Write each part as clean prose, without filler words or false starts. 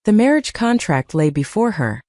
The marriage contract lay before her,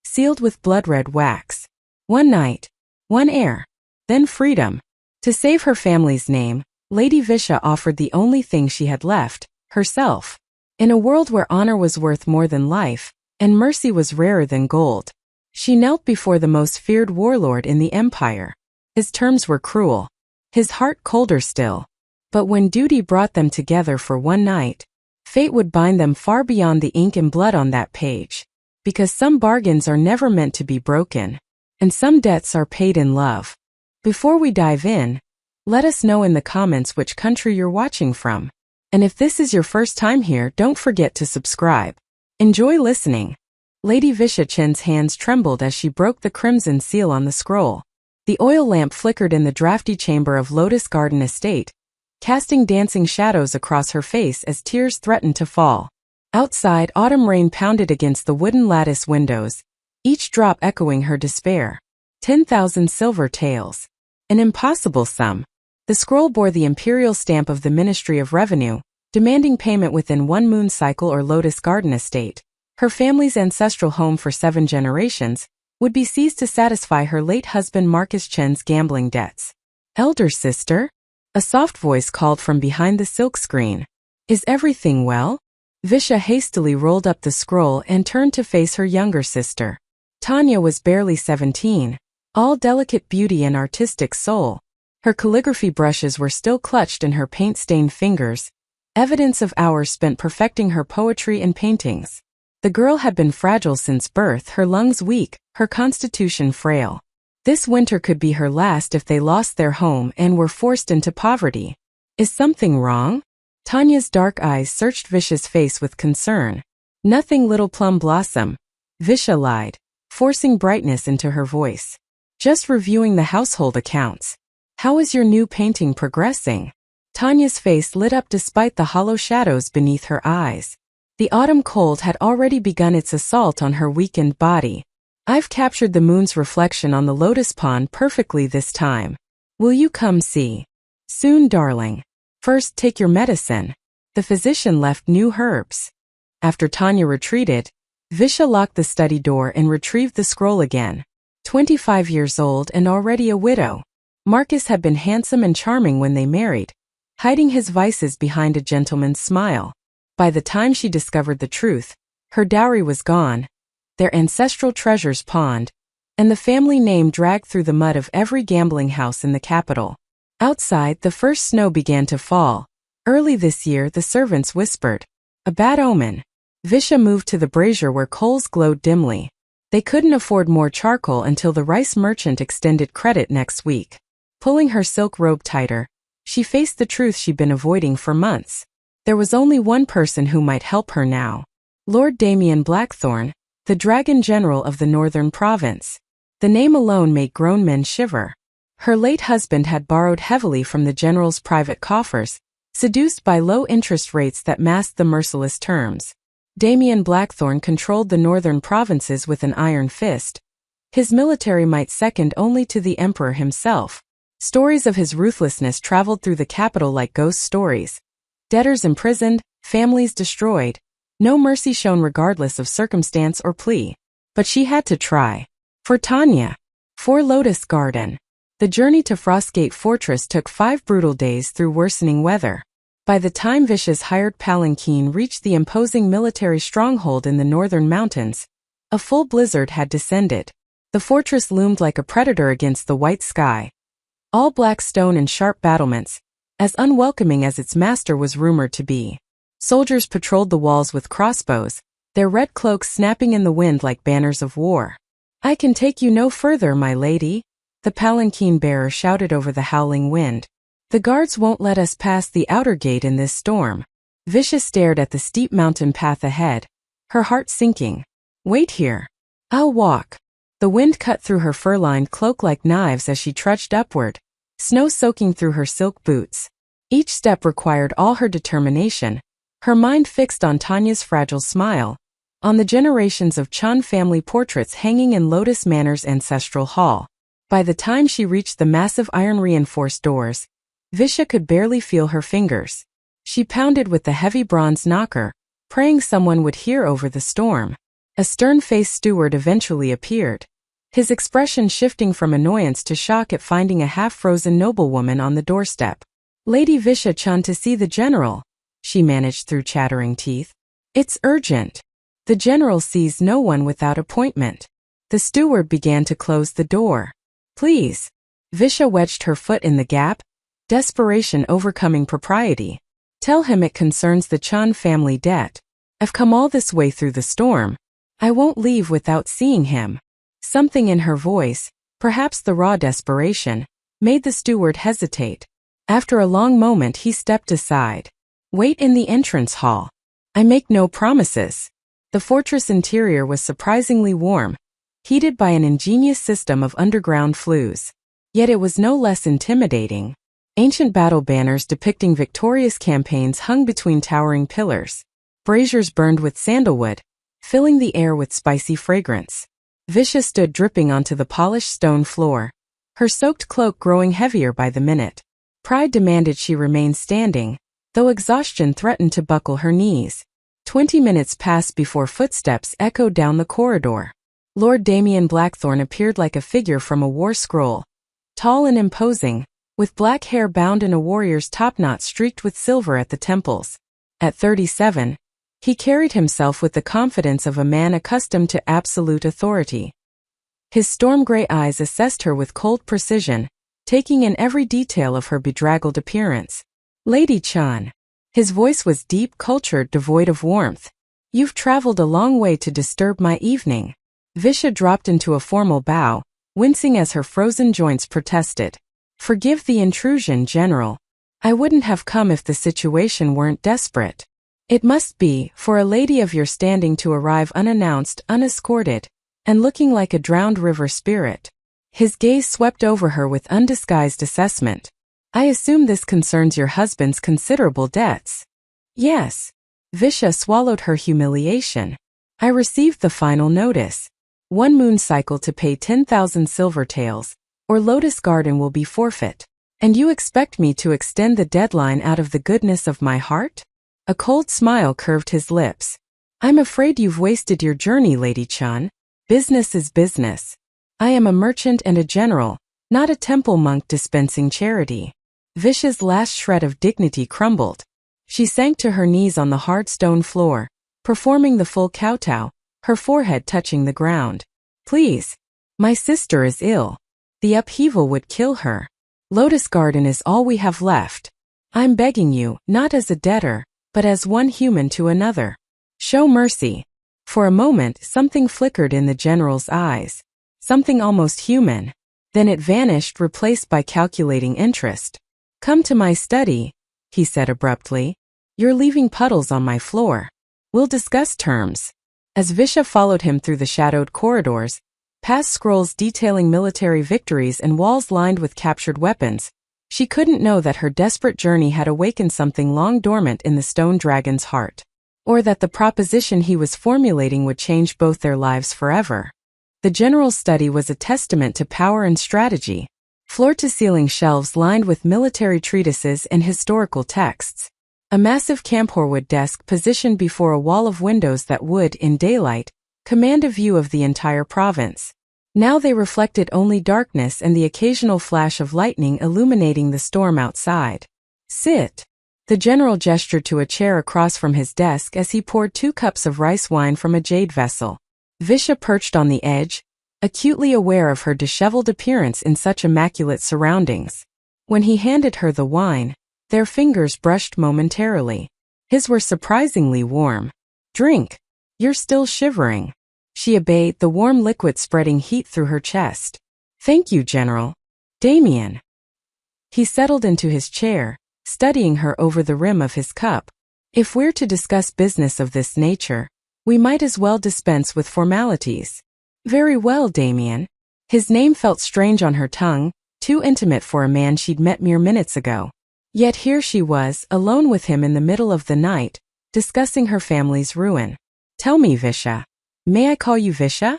sealed with blood-red wax. One night, one heir, then freedom. To save her family's name, Lady Visha offered the only thing she had left, herself. In a world where honor was worth more than life, and mercy was rarer than gold, she knelt before the most feared warlord in the empire. His terms were cruel, his heart colder still. But when duty brought them together for one night, fate would bind them far beyond the ink and blood on that page. Because some bargains are never meant to be broken, and some debts are paid in love. Before we dive in, let us know in the comments which country you're watching from. And if this is your first time here, don't forget to subscribe. Enjoy listening. Lady Visha Chen's hands trembled as she broke the crimson seal on the scroll. The oil lamp flickered in the drafty chamber of Lotus Garden Estate, casting dancing shadows across her face as tears threatened to fall. Outside, autumn rain pounded against the wooden lattice windows, each drop echoing her despair. 10,000 silver taels. An impossible sum. The scroll bore the imperial stamp of the Ministry of Revenue, demanding payment within 1 moon cycle or Lotus Garden Estate. Her family's ancestral home for 7 generations would be seized to satisfy her late husband Marcus Chen's gambling debts. Elder sister? A soft voice called from behind the silk screen. Is everything well? Visha hastily rolled up the scroll and turned to face her younger sister. Tanya was barely 17, all delicate beauty and artistic soul. Her calligraphy brushes were still clutched in her paint-stained fingers, evidence of hours spent perfecting her poetry and paintings. The girl had been fragile since birth, her lungs weak, her constitution frail. This winter could be her last if they lost their home and were forced into poverty. Is something wrong? Tanya's dark eyes searched Visha's face with concern. Nothing, little plum blossom, Visha lied, forcing brightness into her voice. Just reviewing the household accounts. How is your new painting progressing? Tanya's face lit up despite the hollow shadows beneath her eyes. The autumn cold had already begun its assault on her weakened body. I've captured the moon's reflection on the lotus pond perfectly this time. Will you come see? Soon, darling. First, take your medicine. The physician left new herbs. After Tanya retreated, Visha locked the study door and retrieved the scroll again. 25 years old and already a widow. Marcus had been handsome and charming when they married, hiding his vices behind a gentleman's smile. By the time she discovered the truth, her dowry was gone, their ancestral treasures pawned, and the family name dragged through the mud of every gambling house in the capital. Outside, the first snow began to fall. Early this year, the servants whispered. A bad omen. Visha moved to the brazier where coals glowed dimly. They couldn't afford more charcoal until the rice merchant extended credit next week. Pulling her silk robe tighter, she faced the truth she'd been avoiding for months. There was only one person who might help her now. Lord Damien Blackthorn, the Dragon General of the Northern Province. The name alone made grown men shiver. Her late husband had borrowed heavily from the general's private coffers, seduced by low interest rates that masked the merciless terms. Damien Blackthorn controlled the northern provinces with an iron fist, his military might second only to the emperor himself. Stories of his ruthlessness traveled through the capital like ghost stories. Debtors imprisoned, families destroyed, no mercy shown regardless of circumstance or plea. But she had to try. For Tanya. For Lotus Garden. The journey to Frostgate Fortress took 5 brutal days through worsening weather. By the time Visha's hired palanquin reached the imposing military stronghold in the northern mountains, a full blizzard had descended. The fortress loomed like a predator against the white sky. All black stone and sharp battlements, as unwelcoming as its master was rumored to be. Soldiers patrolled the walls with crossbows, their red cloaks snapping in the wind like banners of war. I can take you no further, my lady, the palanquin bearer shouted over the howling wind. The guards won't let us pass the outer gate in this storm. Visha stared at the steep mountain path ahead, her heart sinking. Wait here. I'll walk. The wind cut through her fur-lined cloak like knives as she trudged upward, snow soaking through her silk boots. Each step required all her determination, her mind fixed on Tanya's fragile smile, on the generations of Chun family portraits hanging in Lotus Manor's ancestral hall. By the time she reached the massive iron-reinforced doors, Visha could barely feel her fingers. She pounded with the heavy bronze knocker, praying someone would hear over the storm. A stern-faced steward eventually appeared, his expression shifting from annoyance to shock at finding a half-frozen noblewoman on the doorstep. "Lady Visha-chan to see the general," she managed through chattering teeth. "It's urgent." The general sees no one without appointment. The steward began to close the door. "Please." Visha wedged her foot in the gap, desperation overcoming propriety. "Tell him it concerns the Chan family debt. I've come all this way through the storm. I won't leave without seeing him." Something in her voice, perhaps the raw desperation, made the steward hesitate. After a long moment he stepped aside. "Wait in the entrance hall. I make no promises." The fortress interior was surprisingly warm, heated by an ingenious system of underground flues. Yet it was no less intimidating. Ancient battle banners depicting victorious campaigns hung between towering pillars. Braziers burned with sandalwood, filling the air with spicy fragrance. Visha stood dripping onto the polished stone floor, her soaked cloak growing heavier by the minute. Pride demanded she remain standing, though exhaustion threatened to buckle her knees. 20 minutes passed before footsteps echoed down the corridor. Lord Damien Blackthorne appeared like a figure from a war scroll, tall and imposing, with black hair bound in a warrior's topknot streaked with silver at the temples. At 37, he carried himself with the confidence of a man accustomed to absolute authority. His storm-gray eyes assessed her with cold precision, taking in every detail of her bedraggled appearance. "Lady Chan." His voice was deep, cultured, devoid of warmth. "You've traveled a long way to disturb my evening." Visha dropped into a formal bow, wincing as her frozen joints protested. "Forgive the intrusion, General. I wouldn't have come if the situation weren't desperate. It must be, for a lady of your standing to arrive unannounced, unescorted, and looking like a drowned river spirit." His gaze swept over her with undisguised assessment. "I assume this concerns your husband's considerable debts." "Yes." Visha swallowed her humiliation. "I received the final notice. 1 moon cycle to pay 10,000 silver taels, or Lotus Garden will be forfeit. And you expect me to extend the deadline out of the goodness of my heart?" A cold smile curved his lips. "I'm afraid you've wasted your journey, Lady Chan. Business is business. I am a merchant and a general, not a temple monk dispensing charity." Visha's last shred of dignity crumbled. She sank to her knees on the hard stone floor, performing the full kowtow, her forehead touching the ground. "Please. My sister is ill. The upheaval would kill her. Lotus Garden is all we have left. I'm begging you, not as a debtor, but as one human to another. Show mercy." For a moment, something flickered in the general's eyes. Something almost human. Then it vanished, replaced by calculating interest. "Come to my study," he said abruptly. "You're leaving puddles on my floor. We'll discuss terms." As Visha followed him through the shadowed corridors, past scrolls detailing military victories and walls lined with captured weapons, she couldn't know that her desperate journey had awakened something long dormant in the stone dragon's heart, or that the proposition he was formulating would change both their lives forever. The general's study was a testament to power and strategy. Floor-to-ceiling shelves lined with military treatises and historical texts. A massive camphorwood desk positioned before a wall of windows that would, in daylight, command a view of the entire province. Now they reflected only darkness and the occasional flash of lightning illuminating the storm outside. "Sit." The general gestured to a chair across from his desk as he poured 2 cups of rice wine from a jade vessel. Visha perched on the edge, acutely aware of her disheveled appearance in such immaculate surroundings. When he handed her the wine, their fingers brushed momentarily. His were surprisingly warm. "Drink. You're still shivering." She obeyed, the warm liquid spreading heat through her chest. "Thank you, General." "Damien." He settled into his chair, studying her over the rim of his cup. "If we're to discuss business of this nature, we might as well dispense with formalities." "Very well, Damien." His name felt strange on her tongue, too intimate for a man she'd met mere minutes ago. Yet here she was, alone with him in the middle of the night, discussing her family's ruin. "Tell me, Visha. May I call you Visha?"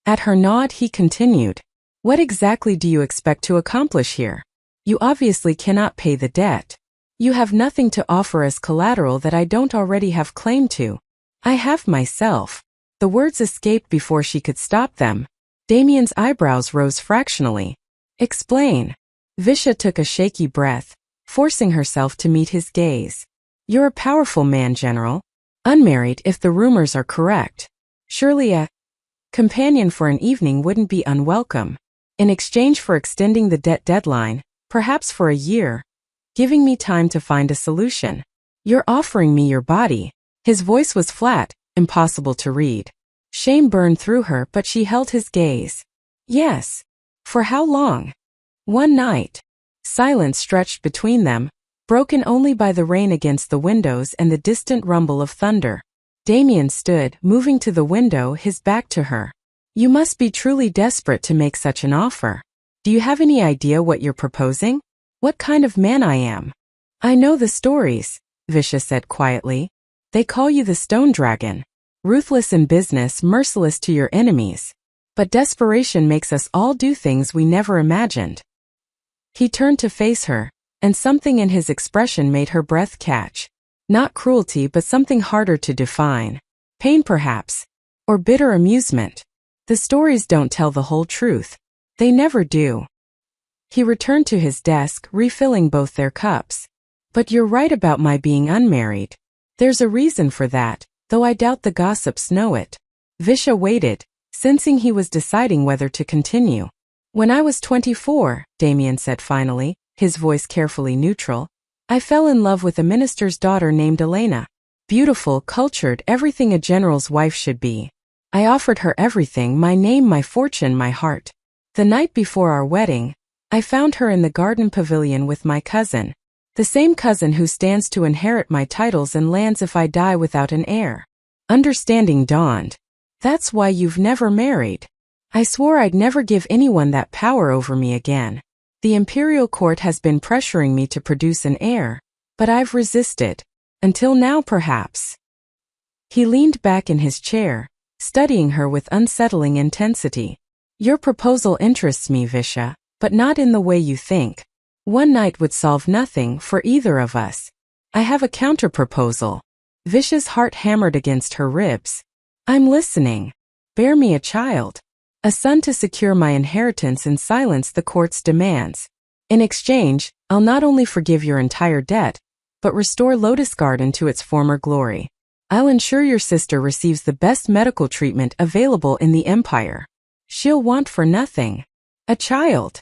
At her nod, he continued. "What exactly do you expect to accomplish here? You obviously cannot pay the debt. You have nothing to offer as collateral that I don't already have claim to. I have myself. The words escaped before she could stop them. Damien's eyebrows rose fractionally. Explain. Visha took a shaky breath, forcing herself to meet his gaze. You're a powerful man, General. Unmarried if the rumors are correct. Surely a companion for an evening wouldn't be unwelcome. In exchange for extending the debt deadline, perhaps for a year, giving me time to find a solution. You're offering me your body. His voice was flat, impossible to read. Shame burned through her, but she held his gaze. Yes. For how long? One night. Silence stretched between them, broken only by the rain against the windows and the distant rumble of thunder. Damien stood, moving to the window, his back to her. You must be truly desperate to make such an offer. Do you have any idea what you're proposing? What kind of man I am? I know the stories, Visha said quietly. They call you the Stone Dragon. Ruthless in business, merciless to your enemies. But desperation makes us all do things we never imagined. He turned to face her, and something in his expression made her breath catch. Not cruelty, but something harder to define. Pain perhaps. Or bitter amusement. The stories don't tell the whole truth. They never do. He returned to his desk, refilling both their cups. But you're right about my being unmarried. There's a reason for that, though I doubt the gossips know it. Visha waited, sensing he was deciding whether to continue. When I was 24, Damien said finally, his voice carefully neutral, I fell in love with a minister's daughter named Elena. Beautiful, cultured, everything a general's wife should be. I offered her everything, my name, my fortune, my heart. The night before our wedding, I found her in the garden pavilion with my cousin. The same cousin who stands to inherit my titles and lands if I die without an heir. Understanding dawned. That's why you've never married. I swore I'd never give anyone that power over me again. The imperial court has been pressuring me to produce an heir, but I've resisted. Until now, perhaps. He leaned back in his chair, studying her with unsettling intensity. Your proposal interests me, Visha, but not in the way you think. One night would solve nothing for either of us. I have a counter-proposal. Visha's heart hammered against her ribs. I'm listening. Bear me a child. A son to secure my inheritance and silence the court's demands. In exchange, I'll not only forgive your entire debt, but restore Lotus Garden to its former glory. I'll ensure your sister receives the best medical treatment available in the Empire. She'll want for nothing. A child.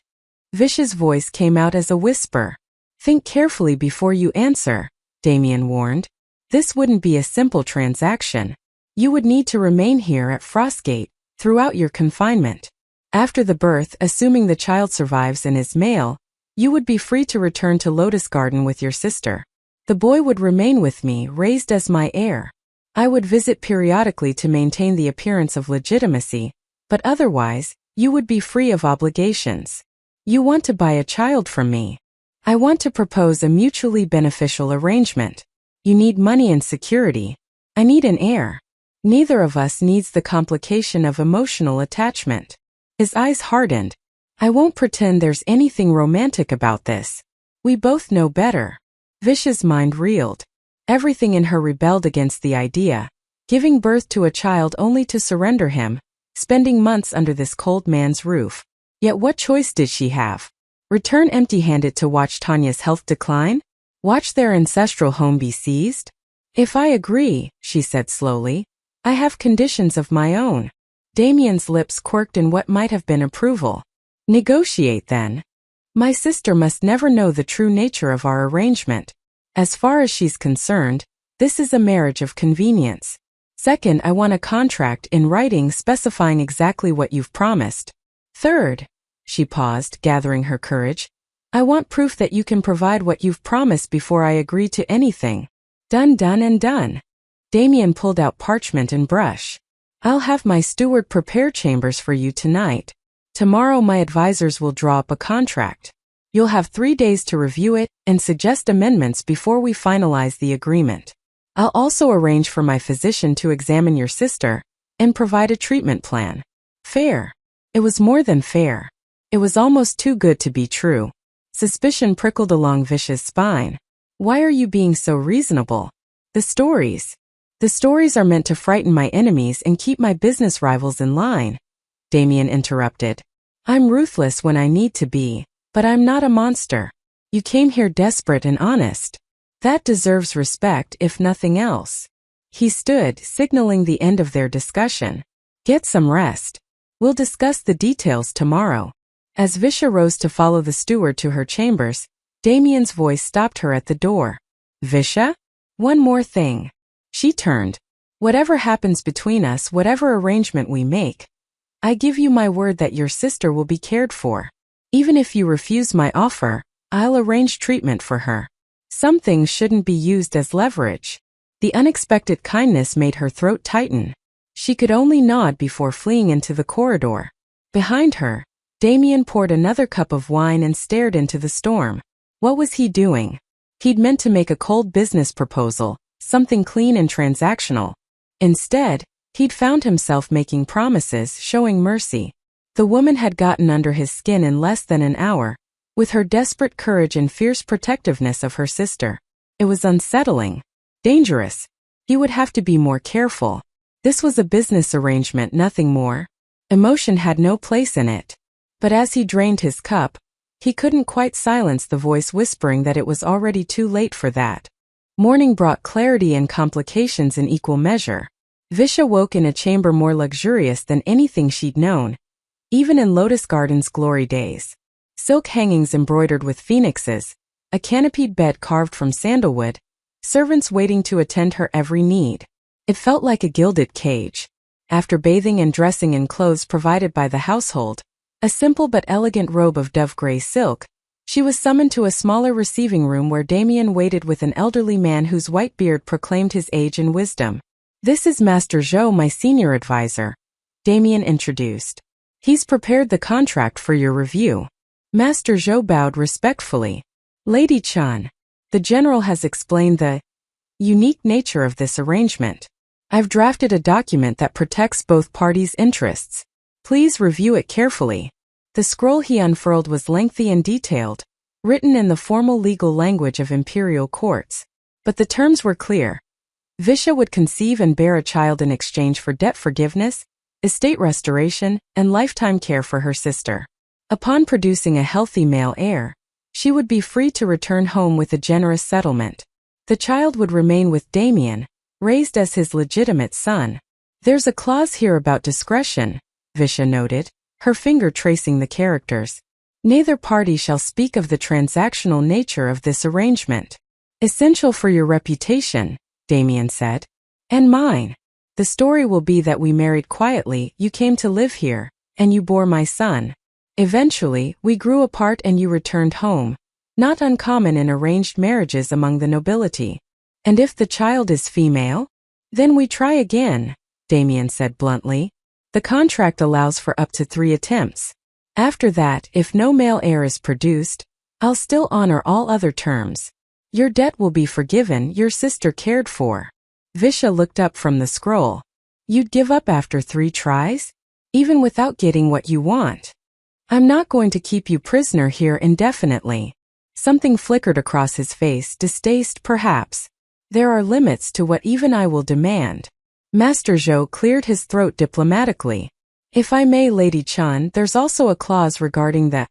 Visha's voice came out as a whisper. Think carefully before you answer, Damien warned. This wouldn't be a simple transaction. You would need to remain here at Frostgate throughout your confinement. After the birth, assuming the child survives and is male, you would be free to return to Lotus Garden with your sister. The boy would remain with me, raised as my heir. I would visit periodically to maintain the appearance of legitimacy, but otherwise, you would be free of obligations. You want to buy a child from me. I want to propose a mutually beneficial arrangement. You need money and security. I need an heir. Neither of us needs the complication of emotional attachment. His eyes hardened. I won't pretend there's anything romantic about this. We both know better. Visha's mind reeled. Everything in her rebelled against the idea. Giving birth to a child only to surrender him, spending months under this cold man's roof. Yet what choice did she have? Return empty-handed to watch Tanya's health decline? Watch their ancestral home be seized? If I agree, she said slowly, I have conditions of my own. Damien's lips quirked in what might have been approval. Negotiate then. My sister must never know the true nature of our arrangement. As far as she's concerned, this is a marriage of convenience. Second, I want a contract in writing specifying exactly what you've promised. Third, she paused, gathering her courage, I want proof that you can provide what you've promised before I agree to anything. Done, done, and done. Damien pulled out parchment and brush. I'll have my steward prepare chambers for you tonight. Tomorrow my advisors will draw up a contract. You'll have 3 days to review it and suggest amendments before we finalize the agreement. I'll also arrange for my physician to examine your sister and provide a treatment plan. Fair. It was more than fair. It was almost too good to be true. Suspicion prickled along Visha's spine. Why are you being so reasonable? The stories. The stories are meant to frighten my enemies and keep my business rivals in line, Damien interrupted. I'm ruthless when I need to be, but I'm not a monster. You came here desperate and honest. That deserves respect if nothing else. He stood, signaling the end of their discussion. Get some rest. We'll discuss the details tomorrow. As Visha rose to follow the steward to her chambers, Damien's voice stopped her at the door. Visha? One more thing. She turned. Whatever happens between us, whatever arrangement we make, I give you my word that your sister will be cared for. Even if you refuse my offer, I'll arrange treatment for her. Some things shouldn't be used as leverage. The unexpected kindness made her throat tighten. She could only nod before fleeing into the corridor. Behind her, Damien poured another cup of wine and stared into the storm. What was he doing? He'd meant to make a cold business proposal, something clean and transactional. Instead, he'd found himself making promises, showing mercy. The woman had gotten under his skin in less than an hour, with her desperate courage and fierce protectiveness of her sister. It was unsettling. Dangerous. He would have to be more careful. This was a business arrangement, nothing more. Emotion had no place in it. But as he drained his cup, he couldn't quite silence the voice whispering that it was already too late for that. Morning brought clarity and complications in equal measure. Visha woke in a chamber more luxurious than anything she'd known, even in Lotus Garden's glory days. Silk hangings embroidered with phoenixes, a canopied bed carved from sandalwood, servants waiting to attend her every need. It felt like a gilded cage. After bathing and dressing in clothes provided by the household, a simple but elegant robe of dove-gray silk, she was summoned to a smaller receiving room where Damien waited with an elderly man whose white beard proclaimed his age and wisdom. This is Master Zhou, my senior advisor, Damien introduced. He's prepared the contract for your review. Master Zhou bowed respectfully. Lady Chen, the general has explained the unique nature of this arrangement. I've drafted a document that protects both parties' interests. Please review it carefully. The scroll he unfurled was lengthy and detailed, written in the formal legal language of imperial courts. But the terms were clear. Visha would conceive and bear a child in exchange for debt forgiveness, estate restoration, and lifetime care for her sister. Upon producing a healthy male heir, she would be free to return home with a generous settlement. The child would remain with Damien, raised as his legitimate son. There's a clause here about discretion, Visha noted, her finger tracing the characters. Neither party shall speak of the transactional nature of this arrangement. Essential for your reputation, Damien said. And mine. The story will be that we married quietly, you came to live here, and you bore my son. Eventually, we grew apart and you returned home, not uncommon in arranged marriages among the nobility. And if the child is female? Then we try again, Damien said bluntly. The contract allows for up to 3 attempts. After that, if no male heir is produced, I'll still honor all other terms. Your debt will be forgiven, your sister cared for. Visha looked up from the scroll. You'd give up after 3 tries? Even without getting what you want? I'm not going to keep you prisoner here indefinitely. Something flickered across his face, distaste perhaps. There are limits to what even I will demand. Master Zhou cleared his throat diplomatically. If I may, Lady Chen, there's also a clause regarding the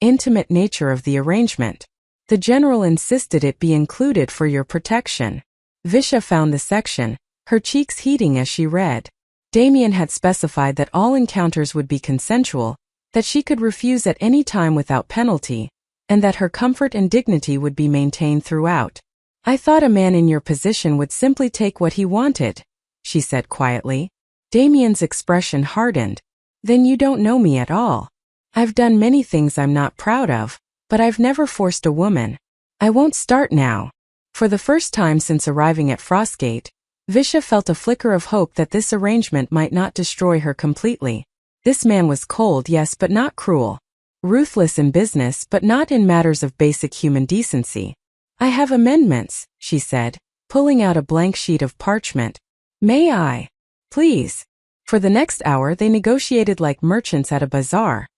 intimate nature of the arrangement. The general insisted it be included for your protection. Visha found the section, her cheeks heating as she read. Damien had specified that all encounters would be consensual, that she could refuse at any time without penalty, and that her comfort and dignity would be maintained throughout. I thought a man in your position would simply take what he wanted, she said quietly. Damien's expression hardened. Then you don't know me at all. I've done many things I'm not proud of, but I've never forced a woman. I won't start now. For the first time since arriving at Frostgate, Visha felt a flicker of hope that this arrangement might not destroy her completely. This man was cold, yes, but not cruel. Ruthless in business, but not in matters of basic human decency. I have amendments, she said, pulling out a blank sheet of parchment. May I? Please. For the next hour they negotiated like merchants at a bazaar,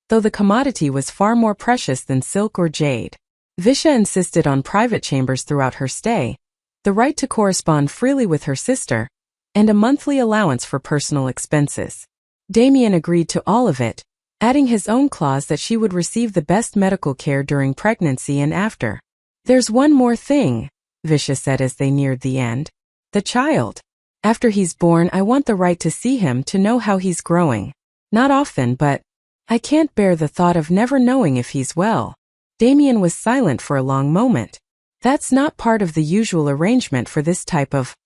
though the commodity was far more precious than silk or jade. Visha insisted on private chambers throughout her stay, the right to correspond freely with her sister, and a monthly allowance for personal expenses. Damien agreed to all of it, adding his own clause that she would receive the best medical care during pregnancy and after. "There's one more thing," Visha said as they neared the end. "The child. After he's born, I want the right to see him, to know how he's growing. Not often, but I can't bear the thought of never knowing if he's well." Damien was silent for a long moment. "That's not part of the usual arrangement for this type of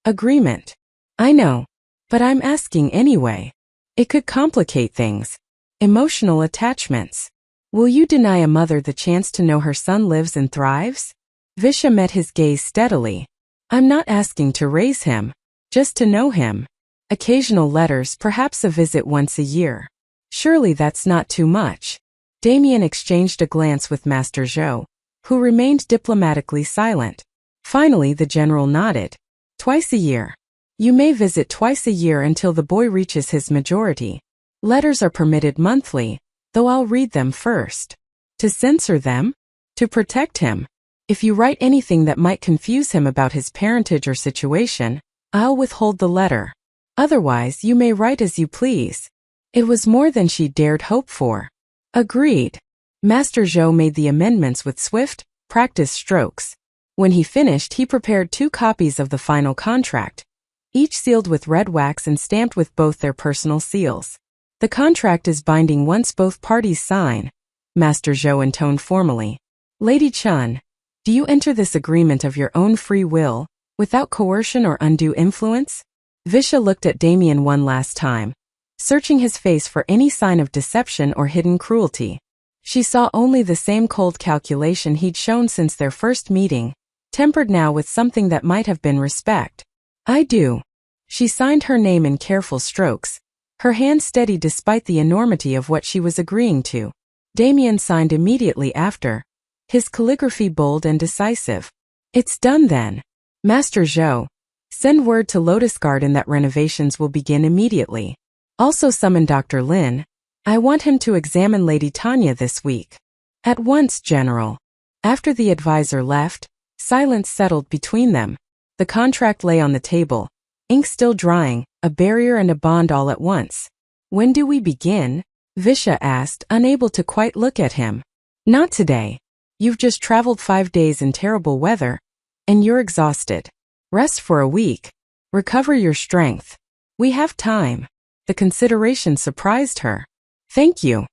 agreement." "I know, but I'm asking anyway. It could complicate things. Emotional attachments. Will you deny a mother the chance to know her son lives and thrives?" Visha met his gaze steadily. "I'm not asking to raise him, just to know him. Occasional letters, perhaps a visit once a year. Surely that's not too much." Damien exchanged a glance with Master Zhou, who remained diplomatically silent. Finally the general nodded. "Twice a year. You may visit twice a year until the boy reaches his majority. Letters are permitted monthly, though I'll read them first. To censor them? To protect him. If you write anything that might confuse him about his parentage or situation, I'll withhold the letter. Otherwise, you may write as you please." It was more than she dared hope for. "Agreed." Master Zhou made the amendments with swift, practiced strokes. When he finished, he prepared 2 copies of the final contract, each sealed with red wax and stamped with both their personal seals. "The contract is binding once both parties sign," Master Zhou intoned formally. "Lady Chun, do you enter this agreement of your own free will, without coercion or undue influence?" Visha looked at Damien one last time, searching his face for any sign of deception or hidden cruelty. She saw only the same cold calculation he'd shown since their first meeting, tempered now with something that might have been respect. "I do." She signed her name in careful strokes, her hand steady despite the enormity of what she was agreeing to. Damien signed immediately after, his calligraphy bold and decisive. "It's done then. Master Zhou, send word to Lotus Garden that renovations will begin immediately. Also summon Dr. Lin. I want him to examine Lady Tanya this week." "At once, General." After the advisor left, silence settled between them. The contract lay on the table, ink still drying, a barrier and a bond all at once. "When do we begin?" Visha asked, unable to quite look at him. "Not today. You've just traveled 5 days in terrible weather, and you're exhausted. Rest for a week. Recover your strength. We have time." The consideration surprised her. "Thank you,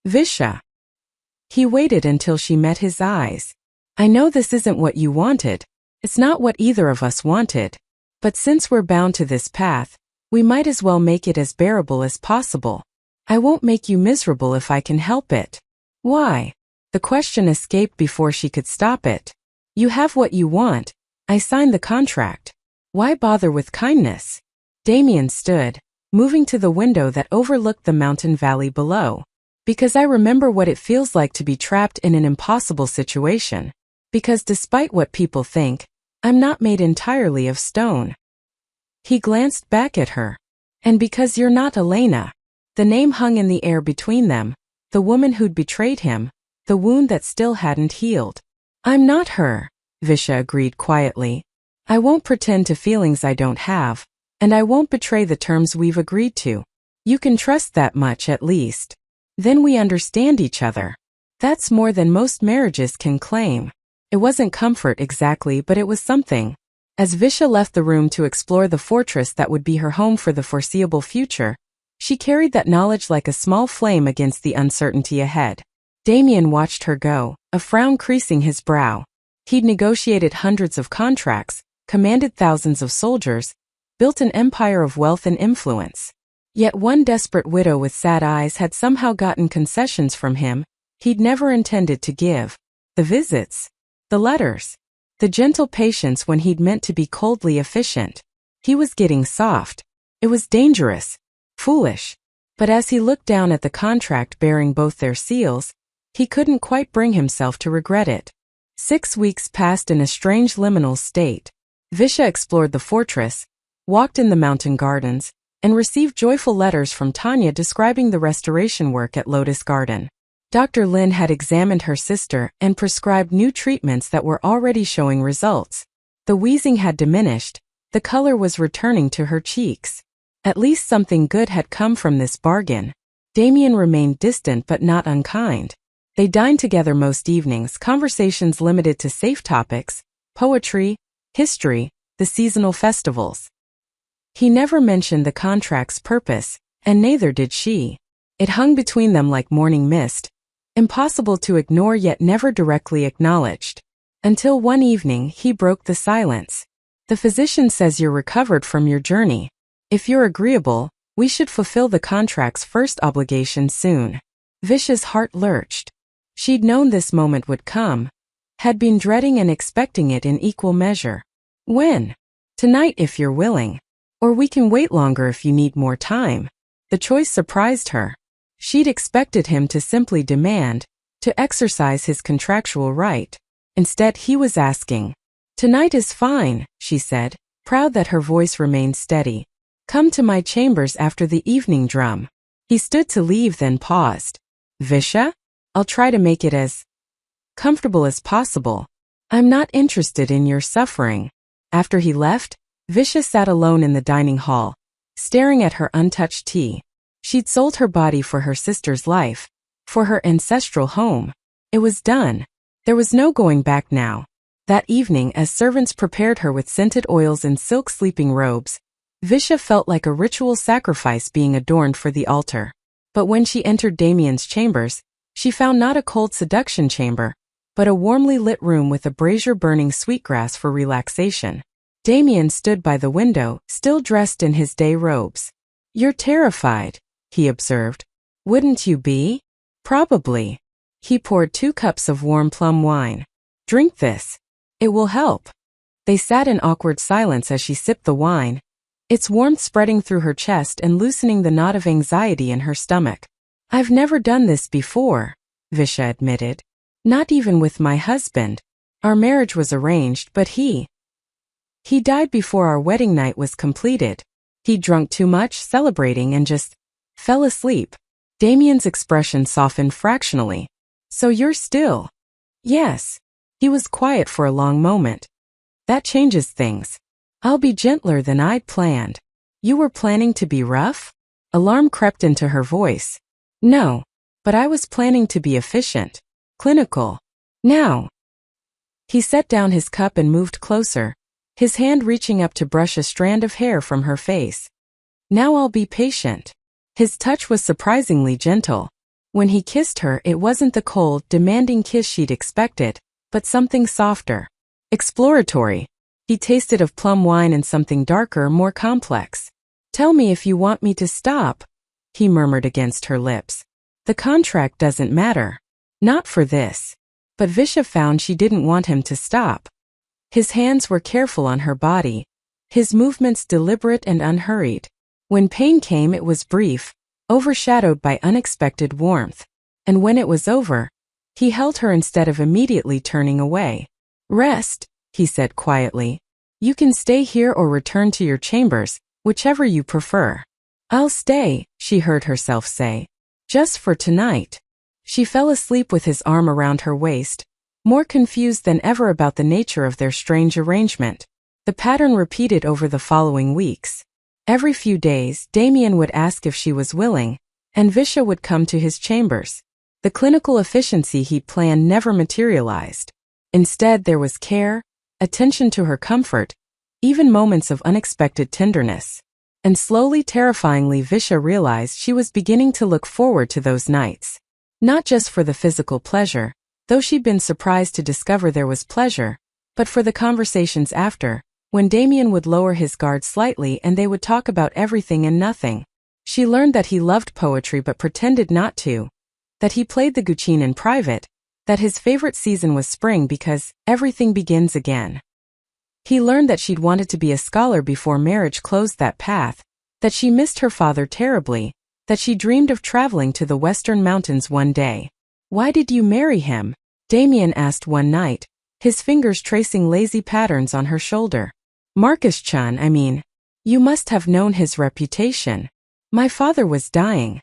Visha." He waited until she met his eyes. "I know this isn't what you wanted. It's not what either of us wanted. But since we're bound to this path, we might as well make it as bearable as possible. I won't make you miserable if I can help it." "Why?" The question escaped before she could stop it. "You have what you want. I signed the contract. Why bother with kindness?" Damien stood, moving to the window that overlooked the mountain valley below. "Because I remember what it feels like to be trapped in an impossible situation. Because despite what people think, I'm not made entirely of stone." He glanced back at her. "And because you're not Elena." The name hung in the air between them, the woman who'd betrayed him, the wound that still hadn't healed. "I'm not her," Visha agreed quietly. "I won't pretend to feelings I don't have, and I won't betray the terms we've agreed to. You can trust that much at least. Then we understand each other. That's more than most marriages can claim." It wasn't comfort exactly, but it was something. As Visha left the room to explore the fortress that would be her home for the foreseeable future, she carried that knowledge like a small flame against the uncertainty ahead. Damien watched her go, a frown creasing his brow. He'd negotiated hundreds of contracts, commanded thousands of soldiers, built an empire of wealth and influence. Yet one desperate widow with sad eyes had somehow gotten concessions from him he'd never intended to give. The visits, the letters, the gentle patience when he'd meant to be coldly efficient. He was getting soft. It was dangerous, foolish. But as he looked down at the contract bearing both their seals, he couldn't quite bring himself to regret it. 6 weeks passed in a strange liminal state. Visha explored the fortress, walked in the mountain gardens, and received joyful letters from Tanya describing the restoration work at Lotus Garden. Dr. Lin had examined her sister and prescribed new treatments that were already showing results. The wheezing had diminished, the color was returning to her cheeks. At least something good had come from this bargain. Damien remained distant but not unkind. They dined together most evenings, conversations limited to safe topics, poetry, history, the seasonal festivals. He never mentioned the contract's purpose, and neither did she. It hung between them like morning mist, impossible to ignore yet never directly acknowledged. Until one evening he broke the silence. The physician says you're recovered from your journey. If you're agreeable, we should fulfill the contract's first obligation soon. Visha's heart lurched. She'd known this moment would come, had been dreading and expecting it in equal measure. When? Tonight if you're willing. Or we can wait longer if you need more time. The choice surprised her. She'd expected him to simply demand, to exercise his contractual right. Instead he was asking. Tonight is fine, she said, proud that her voice remained steady. Come to my chambers after the evening drum. He stood to leave then paused. Visha? I'll try to make it as comfortable as possible. I'm not interested in your suffering. After he left, Visha sat alone in the dining hall, staring at her untouched tea. She'd sold her body for her sister's life, for her ancestral home. It was done. There was no going back now. That evening, as servants prepared her with scented oils and silk sleeping robes, Visha felt like a ritual sacrifice being adorned for the altar. But when she entered Damien's chambers, she found not a cold seduction chamber, but a warmly lit room with a brazier burning sweetgrass for relaxation. Damien stood by the window, still dressed in his day robes. You're terrified, he observed. Wouldn't you be? Probably. He poured 2 cups of warm plum wine. Drink this. It will help. They sat in awkward silence as she sipped the wine, its warmth spreading through her chest and loosening the knot of anxiety in her stomach. I've never done this before, Visha admitted. Not even with my husband. Our marriage was arranged, but he died before our wedding night was completed. He drunk too much, celebrating, and just fell asleep. Damien's expression softened fractionally. So you're still? Yes. He was quiet for a long moment. That changes things. I'll be gentler than I'd planned. You were planning to be rough? Alarm crept into her voice. No, but I was planning to be efficient. Clinical. Now. He set down his cup and moved closer, his hand reaching up to brush a strand of hair from her face. Now I'll be patient. His touch was surprisingly gentle. When he kissed her, it wasn't the cold, demanding kiss she'd expected, but something softer. Exploratory. He tasted of plum wine and something darker, more complex. Tell me if you want me to stop, he murmured against her lips. The contract doesn't matter. Not for this. But Visha found she didn't want him to stop. His hands were careful on her body, his movements deliberate and unhurried. When pain came, it was brief, overshadowed by unexpected warmth. And when it was over, he held her instead of immediately turning away. Rest, he said quietly. You can stay here or return to your chambers, whichever you prefer. I'll stay, she heard herself say. Just for tonight. She fell asleep with his arm around her waist, more confused than ever about the nature of their strange arrangement. The pattern repeated over the following weeks. Every few days, Damien would ask if she was willing, and Visha would come to his chambers. The clinical efficiency he'd planned never materialized. Instead, there was care, attention to her comfort, even moments of unexpected tenderness. And slowly, terrifyingly, Visha realized she was beginning to look forward to those nights. Not just for the physical pleasure, though she'd been surprised to discover there was pleasure, but for the conversations after, when Damien would lower his guard slightly and they would talk about everything and nothing. She learned that he loved poetry but pretended not to, that he played the guccine in private, that his favorite season was spring because everything begins again. He learned that she'd wanted to be a scholar before marriage closed that path, that she missed her father terribly, that she dreamed of traveling to the western mountains one day. Why did you marry him? Damien asked one night, his fingers tracing lazy patterns on her shoulder. Marcus-chan, I mean. You must have known his reputation. My father was dying.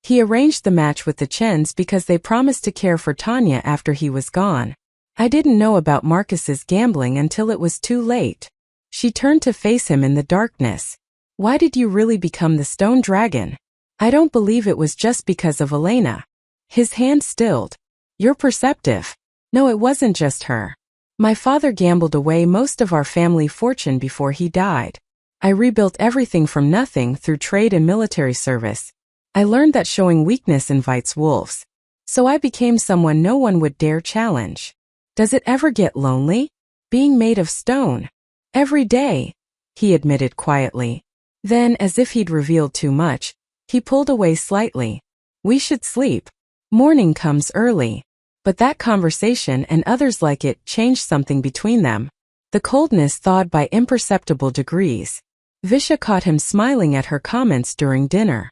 He arranged the match with the Chens because they promised to care for Tanya after he was gone. I didn't know about Marcus's gambling until it was too late. She turned to face him in the darkness. Why did you really become the stone dragon? I don't believe it was just because of Elena. His hand stilled. You're perceptive. No, it wasn't just her. My father gambled away most of our family fortune before he died. I rebuilt everything from nothing through trade and military service. I learned that showing weakness invites wolves. So I became someone no one would dare challenge. Does it ever get lonely? Being made of stone. Every day, he admitted quietly. Then, as if he'd revealed too much, he pulled away slightly. We should sleep. Morning comes early. But that conversation and others like it changed something between them. The coldness thawed by imperceptible degrees. Visha caught him smiling at her comments during dinner.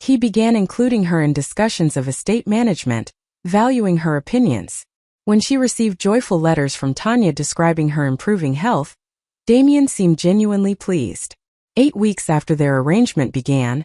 He began including her in discussions of estate management, valuing her opinions. When she received joyful letters from Tanya describing her improving health, Damien seemed genuinely pleased. 8 weeks after their arrangement began,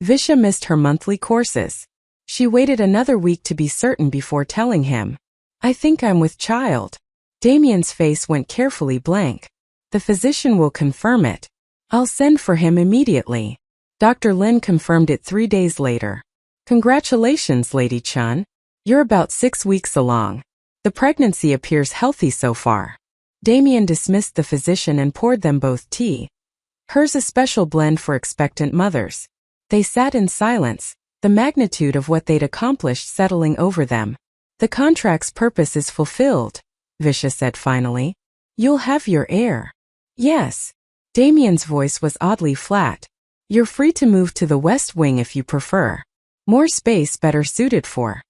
Visha missed her monthly courses. She waited another week to be certain before telling him. I think I'm with child. Damien's face went carefully blank. The physician will confirm it. I'll send for him immediately. Dr. Lin confirmed it 3 days later. Congratulations, Lady Chun. You're about 6 weeks along. The pregnancy appears healthy so far. Damien dismissed the physician and poured them both tea. Hers a special blend for expectant mothers. They sat in silence, the magnitude of what they'd accomplished settling over them. The contract's purpose is fulfilled, Visha said finally. You'll have your heir. Yes. Damien's voice was oddly flat. You're free to move to the West Wing if you prefer. More space better suited for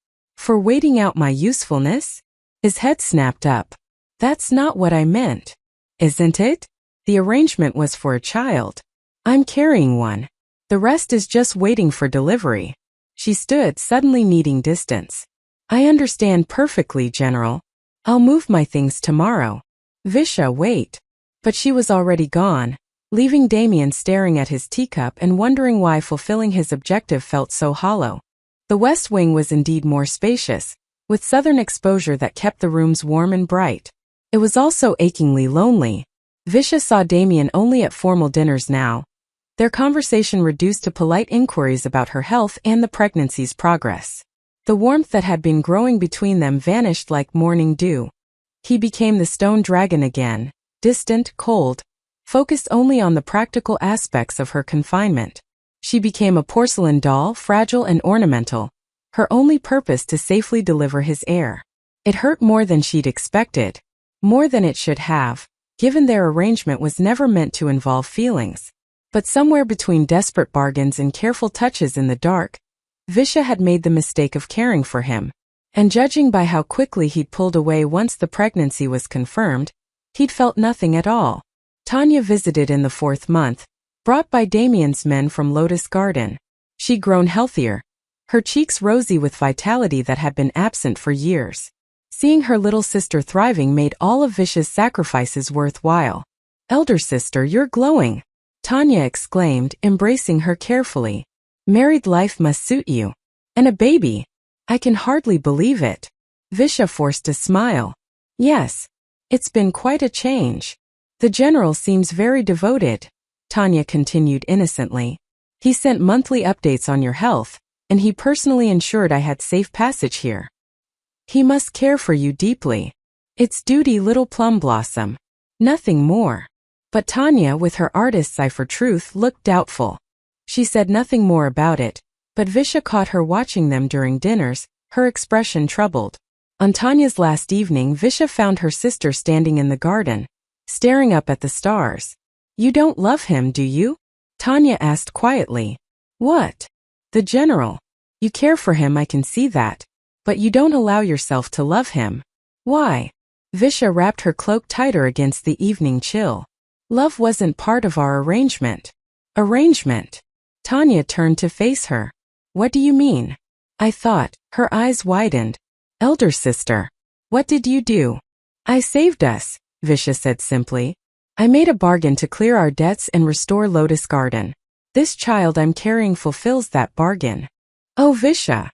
waiting out my usefulness? His head snapped up. That's not what I meant. Isn't it? The arrangement was for a child. I'm carrying one. The rest is just waiting for delivery. She stood, suddenly needing distance. I understand perfectly, General. I'll move my things tomorrow. Visha, wait. But she was already gone, leaving Damien staring at his teacup and wondering why fulfilling his objective felt so hollow. The West Wing was indeed more spacious, with southern exposure that kept the rooms warm and bright. It was also achingly lonely. Visha saw Damien only at formal dinners now, their conversation reduced to polite inquiries about her health and the pregnancy's progress. The warmth that had been growing between them vanished like morning dew. He became the stone dragon again, distant, cold, focused only on the practical aspects of her confinement. She became a porcelain doll, fragile and ornamental, her only purpose to safely deliver his heir. It hurt more than she'd expected, more than it should have, given their arrangement was never meant to involve feelings. But somewhere between desperate bargains and careful touches in the dark, Visha had made the mistake of caring for him. And judging by how quickly he'd pulled away once the pregnancy was confirmed, he'd felt nothing at all. Tanya visited in the 4th month, brought by Damien's men from Lotus Garden. She'd grown healthier, her cheeks rosy with vitality that had been absent for years. Seeing her little sister thriving made all of Visha's sacrifices worthwhile. Elder sister, you're glowing, Tanya exclaimed, embracing her carefully. Married life must suit you. And a baby. I can hardly believe it. Visha forced a smile. Yes. It's been quite a change. The general seems very devoted, Tanya continued innocently. He sent monthly updates on your health, and he personally ensured I had safe passage here. He must care for you deeply. It's duty, little plum blossom. Nothing more. But Tanya, with her artist's eye for truth, looked doubtful. She said nothing more about it, but Visha caught her watching them during dinners, her expression troubled. On Tanya's last evening, Visha found her sister standing in the garden, staring up at the stars. You don't love him, do you? Tanya asked quietly. What? The general. You care for him, I can see that. But you don't allow yourself to love him. Why? Visha wrapped her cloak tighter against the evening chill. Love wasn't part of our arrangement. Arrangement? Tanya turned to face her. What do you mean? I thought, her eyes widened. Elder sister. What did you do? I saved us, Visha said simply. I made a bargain to clear our debts and restore Lotus Garden. This child I'm carrying fulfills that bargain. Oh, Visha.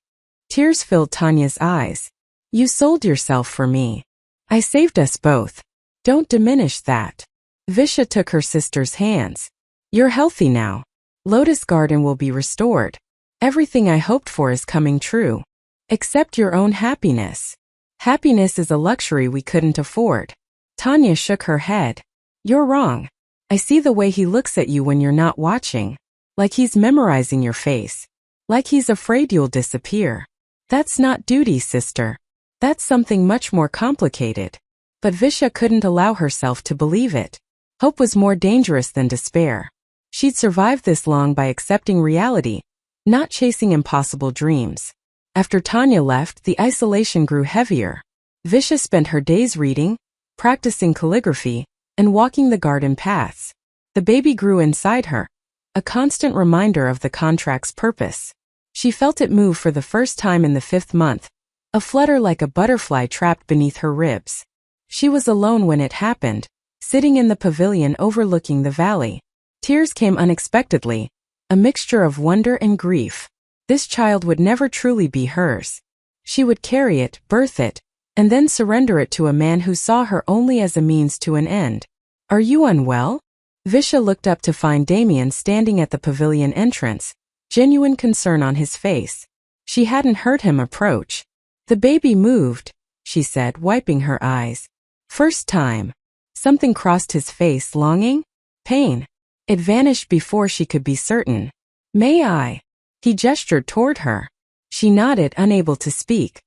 Tears filled Tanya's eyes. You sold yourself for me. I saved us both. Don't diminish that. Visha took her sister's hands. You're healthy now. Lotus Garden will be restored. Everything I hoped for is coming true. Except your own happiness. Happiness is a luxury we couldn't afford. Tanya shook her head. You're wrong. I see the way he looks at you when you're not watching. Like he's memorizing your face. Like he's afraid you'll disappear. That's not duty, sister. That's something much more complicated. But Visha couldn't allow herself to believe it. Hope was more dangerous than despair. She'd survived this long by accepting reality, not chasing impossible dreams. After Tanya left, the isolation grew heavier. Visha spent her days reading, practicing calligraphy, and walking the garden paths. The baby grew inside her, a constant reminder of the contract's purpose. She felt it move for the first time in the 5th month, a flutter like a butterfly trapped beneath her ribs. She was alone when it happened, sitting in the pavilion overlooking the valley. Tears came unexpectedly, a mixture of wonder and grief. This child would never truly be hers. She would carry it, birth it, and then surrender it to a man who saw her only as a means to an end. Are you unwell? Visha looked up to find Damien standing at the pavilion entrance, genuine concern on his face. She hadn't heard him approach. The baby moved, she said, wiping her eyes. First time. Something crossed his face, longing? Pain. It vanished before she could be certain. May I? He gestured toward her. She nodded, unable to speak.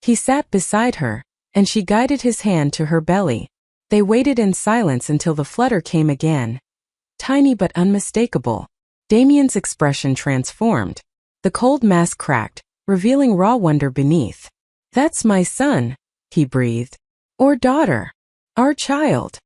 He sat beside her, and she guided his hand to her belly. They waited in silence until the flutter came again. Tiny but unmistakable. Damien's expression transformed. The cold mask cracked, revealing raw wonder beneath. That's my son, he breathed. Or daughter. Our child.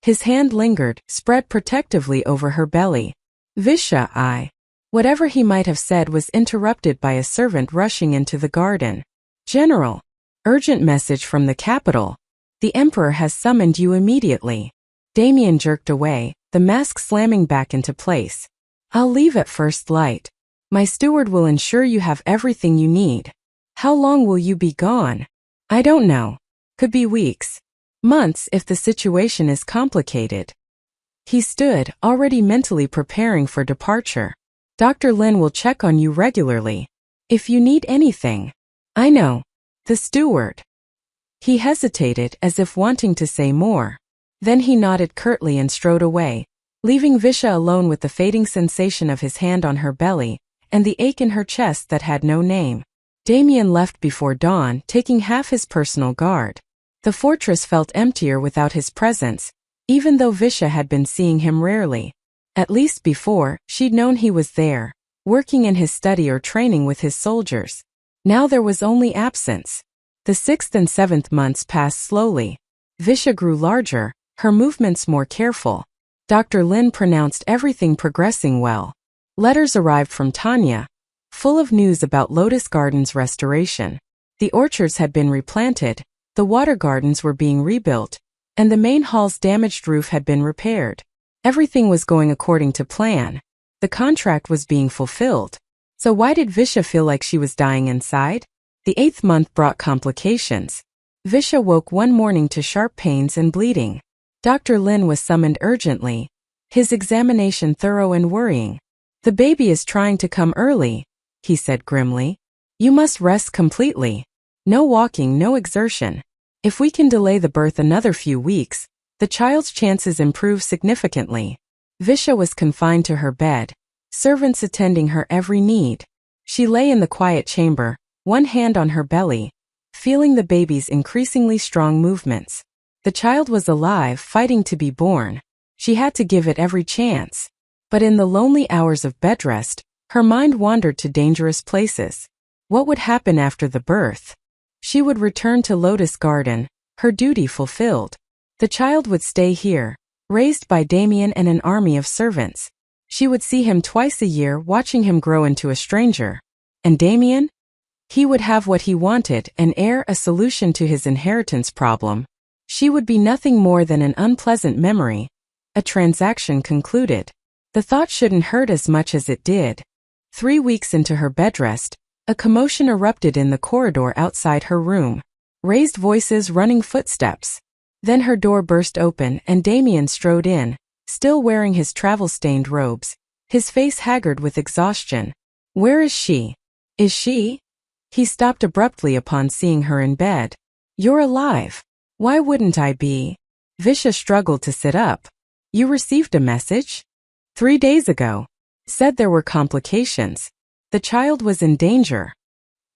His hand lingered, spread protectively over her belly. Visha, Whatever he might have said was interrupted by a servant rushing into the garden. General. Urgent message from the capital. The Emperor has summoned you immediately. Damien jerked away, the mask slamming back into place. I'll leave at first light. My steward will ensure you have everything you need. How long will you be gone? I don't know. Could be weeks. Months if the situation is complicated. He stood, already mentally preparing for departure. Dr. Lin will check on you regularly. If you need anything. I know. The steward. He hesitated as if wanting to say more. Then he nodded curtly and strode away, leaving Visha alone with the fading sensation of his hand on her belly and the ache in her chest that had no name. Damien left before dawn, taking half his personal guard. The fortress felt emptier without his presence, even though Visha had been seeing him rarely. At least before, she'd known he was there, working in his study or training with his soldiers. Now there was only absence. The 6th and 7th months passed slowly. Visha grew larger, her movements more careful. Dr. Lin pronounced everything progressing well. Letters arrived from Tanya, full of news about Lotus Garden's restoration. The orchards had been replanted, the water gardens were being rebuilt, and the main hall's damaged roof had been repaired. Everything was going according to plan. The contract was being fulfilled. So why did Visha feel like she was dying inside? The 8th month brought complications. Visha woke one morning to sharp pains and bleeding. Dr. Lin was summoned urgently, his examination thorough and worrying. The baby is trying to come early, he said grimly. You must rest completely. No walking, no exertion. If we can delay the birth another few weeks, the child's chances improve significantly. Visha was confined to her bed, servants attending her every need. She lay in the quiet chamber, one hand on her belly, feeling the baby's increasingly strong movements. The child was alive, fighting to be born. She had to give it every chance. But in the lonely hours of bedrest, her mind wandered to dangerous places. What would happen after the birth? She would return to Lotus Garden, her duty fulfilled. The child would stay here, raised by Damien and an army of servants. She would see him twice a year, watching him grow into a stranger. And Damien? He would have what he wanted, an heir, a solution to his inheritance problem. She would be nothing more than an unpleasant memory, a transaction concluded. The thought shouldn't hurt as much as it did. 3 weeks into her bedrest, a commotion erupted in the corridor outside her room. Raised voices, running footsteps. Then her door burst open and Damien strode in, still wearing his travel-stained robes, his face haggard with exhaustion. Where is she? Is she? He stopped abruptly upon seeing her in bed. You're alive. Why wouldn't I be? Visha struggled to sit up. You received a message? 3 days ago. Said there were complications. The child was in danger.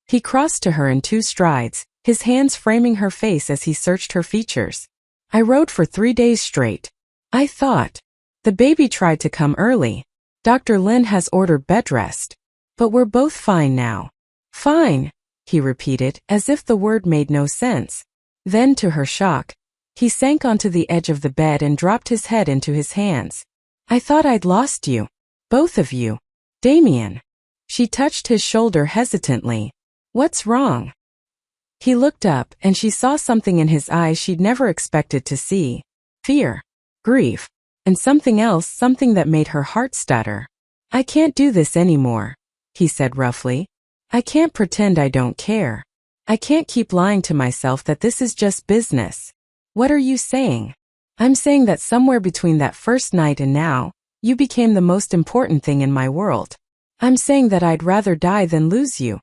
He crossed to her in 2 strides, his hands framing her face as he searched her features. I rode for 3 days straight. I thought. The baby tried to come early. Dr. Lin has ordered bed rest. But we're both fine now. Fine, he repeated, as if the word made no sense. Then, to her shock, he sank onto the edge of the bed and dropped his head into his hands. I thought I'd lost you. Both of you. Damien. She touched his shoulder hesitantly. What's wrong? He looked up and she saw something in his eyes she'd never expected to see. Fear. Grief. And something else, something that made her heart stutter. I can't do this anymore, he said roughly. I can't pretend I don't care. I can't keep lying to myself that this is just business. What are you saying? I'm saying that somewhere between that first night and now, you became the most important thing in my world. I'm saying that I'd rather die than lose you.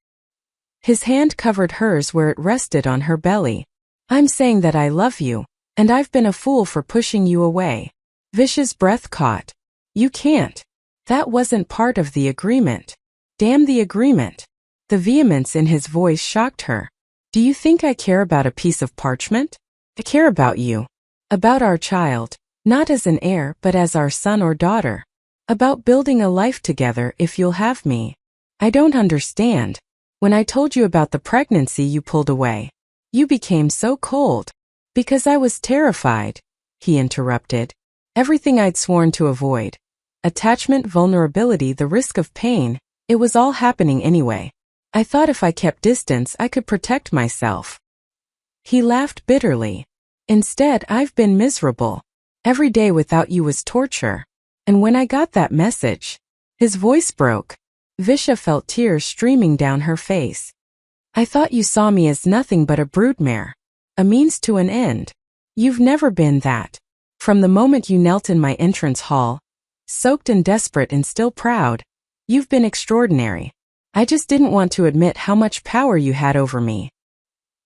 His hand covered hers where it rested on her belly. I'm saying that I love you, and I've been a fool for pushing you away. Visha's breath caught. You can't. That wasn't part of the agreement. Damn the agreement. The vehemence in his voice shocked her. Do you think I care about a piece of parchment? I care about you. About our child, not as an heir but as our son or daughter. About building a life together if you'll have me. I don't understand. When I told you about the pregnancy you pulled away. You became so cold. Because I was terrified, he interrupted. Everything I'd sworn to avoid. Attachment, vulnerability, the risk of pain, it was all happening anyway. I thought if I kept distance I could protect myself. He laughed bitterly. Instead, I've been miserable. Every day without you was torture. And when I got that message, his voice broke. Visha felt tears streaming down her face. I thought you saw me as nothing but a broodmare. A means to an end. You've never been that. From the moment you knelt in my entrance hall, soaked and desperate and still proud, you've been extraordinary. I just didn't want to admit how much power you had over me.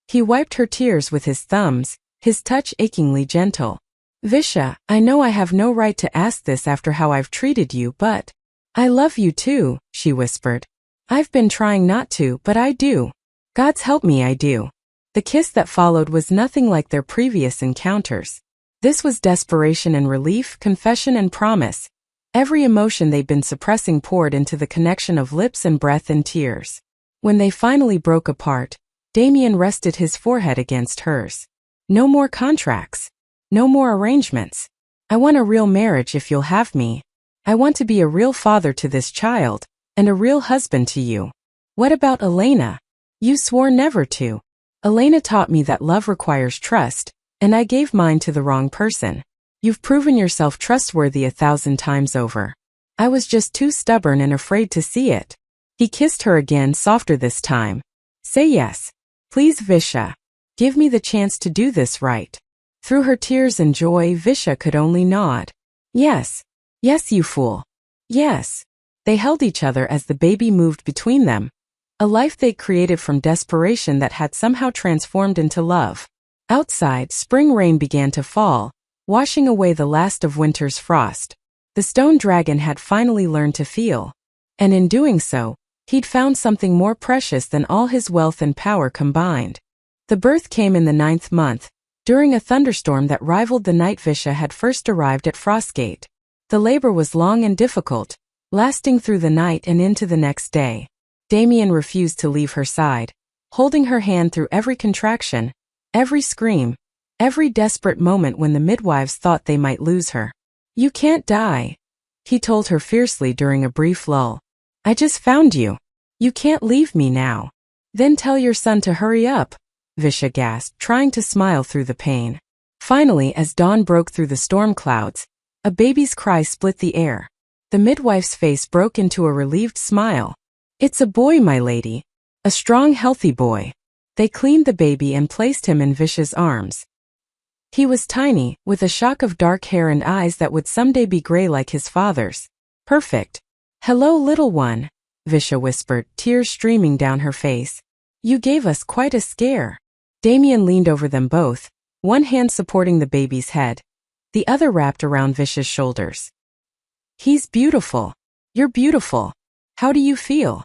He wiped her tears with his thumbs, his touch achingly gentle. Visha, I know I have no right to ask this after how I've treated you, but I love you too, she whispered. I've been trying not to, but I do. God's help me, I do. The kiss that followed was nothing like their previous encounters. This was desperation and relief, confession and promise. Every emotion they'd been suppressing poured into the connection of lips and breath and tears. When they finally broke apart, Damien rested his forehead against hers. No more contracts. No more arrangements. I want a real marriage if you'll have me. I want to be a real father to this child, and a real husband to you. What about Elena? You swore never to. Elena taught me that love requires trust, and I gave mine to the wrong person. You've proven yourself trustworthy 1,000 times over. I was just too stubborn and afraid to see it. He kissed her again, softer this time. Say yes. Please, Visha. Give me the chance to do this right. Through her tears and joy, Visha could only nod. Yes. Yes, you fool. Yes. They held each other as the baby moved between them. A life they created from desperation that had somehow transformed into love. Outside, spring rain began to fall, washing away the last of winter's frost. The stone dragon had finally learned to feel. And in doing so, he'd found something more precious than all his wealth and power combined. The birth came in the 9th month, during a thunderstorm that rivaled the night Visha had first arrived at Frostgate. The labor was long and difficult, lasting through the night and into the next day. Damien refused to leave her side, holding her hand through every contraction, every scream, every desperate moment when the midwives thought they might lose her. You can't die, he told her fiercely during a brief lull. I just found you. You can't leave me now. Then tell your son to hurry up, Visha gasped, trying to smile through the pain. Finally, as dawn broke through the storm clouds, a baby's cry split the air. The midwife's face broke into a relieved smile. It's a boy, my lady. A strong, healthy boy. They cleaned the baby and placed him in Visha's arms. He was tiny, with a shock of dark hair and eyes that would someday be gray like his father's. Perfect. Hello, little one, Visha whispered, tears streaming down her face. You gave us quite a scare. Damien leaned over them both, one hand supporting the baby's head, the other wrapped around Visha's shoulders. He's beautiful. You're beautiful. How do you feel?